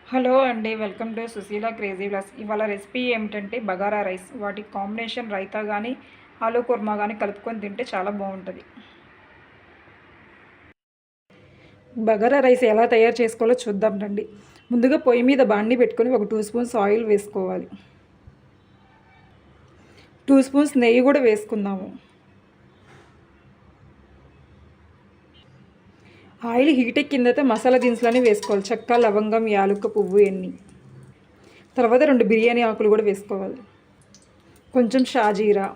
Hello అండి, welcome to Sushila crazy vlogs. ఇవాళ recipe ఏమిటంటే బగారా రైస్. వాటి కాంబినేషన్ రైతా కానీ ఆలూ కుర్మా కానీ కలుపుకొని తింటే చాలా బాగుంటుంది. బగారా రైస్ ఎలా తయారు చేసుకోవాలో చూద్దాం రండి. ముందుగా పొయ్యి మీద బాండి పెట్టుకొని ఒక 2 స్పూన్స్ ఆయిల్ వేసుకోవాలి. 2 స్పూన్స్ నెయ్యి కూడా వేసుకుందాము. ఆయిల్ హీట్ ఎక్కిన తర్వాత మసాలా దినుసులని వేసుకోవాలి. చెక్క, లవంగం, యాలుక్క పువ్వు ఎన్ని. తర్వాత 2 బిర్యానీ ఆకులు కూడా వేసుకోవాలి. కొంచెం షాజీరా,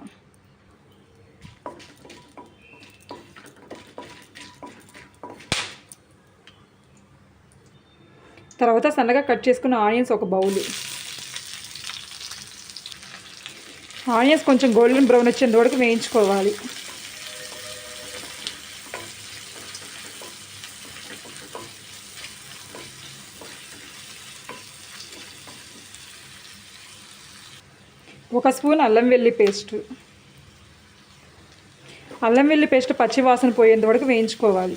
తర్వాత సన్నగా కట్ చేసుకున్న ఆనియన్స్ ఒక బౌలు. ఆనియన్స్ కొంచెం గోల్డెన్ బ్రౌన్ వచ్చేంత వరకు వేయించుకోవాలి. ఒక స్పూన్ అల్లం వెల్లి పేస్ట్. అల్లం వెల్లి పేస్ట్ పచ్చి వాసన పోయేంత వరకు వేయించుకోవాలి.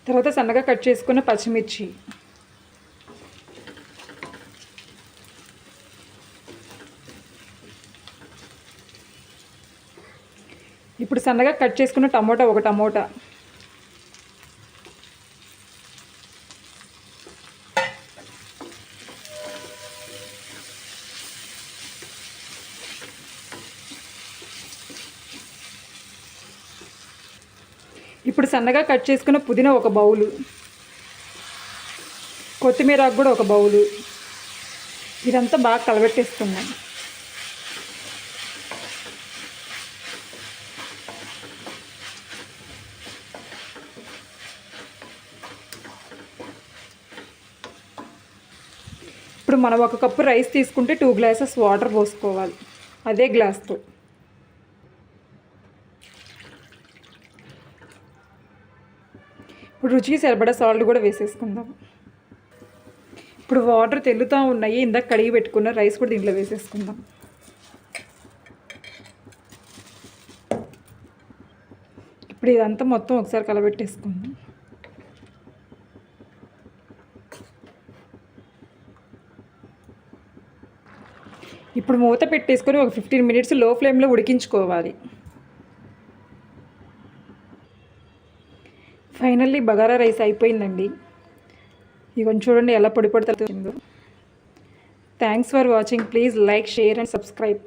తర్వాత సన్నగా కట్ చేసుకున్న పచ్చిమిర్చి, ఇప్పుడు సన్నగా కట్ చేసుకున్న ఒక టమోటా, ఇప్పుడు సన్నగా కట్ చేసుకున్న పుదీనా ఒక బౌలు, కొత్తిమీర ఆకు కూడా ఒక బౌలు. ఇదంతా బాగా కలబెట్టేసుకుందాం. ఇప్పుడు మనం 1 కప్పు రైస్ తీసుకుంటే 2 గ్లాసెస్ వాటర్ పోసుకోవాలి అదే గ్లాస్తో. ఇప్పుడు రుచికి సరిపడా సాల్ట్ కూడా వేసేసుకుందాం. ఇప్పుడు వాటర్ తెల్లుతూ ఉన్నాయి. ఇందాక కడిగి పెట్టుకున్న రైస్ కూడా దీంట్లో వేసేసుకుందాం. ఇప్పుడు ఇదంతా మొత్తం ఒకసారి కలబెట్టేసుకుందాం. ఇప్పుడు మూత పెట్టేసుకొని ఒక 15 మినిట్స్ లో ఫ్లేమ్లో ఉడికించుకోవాలి. ఫైనల్లీ బగారా రైస్ అయిపోయిందండి. ఇవన్నీ చూడండి ఎలా పొడి పొడి తగ్గుతుందో. Thanks for watching. Please like, share and subscribe.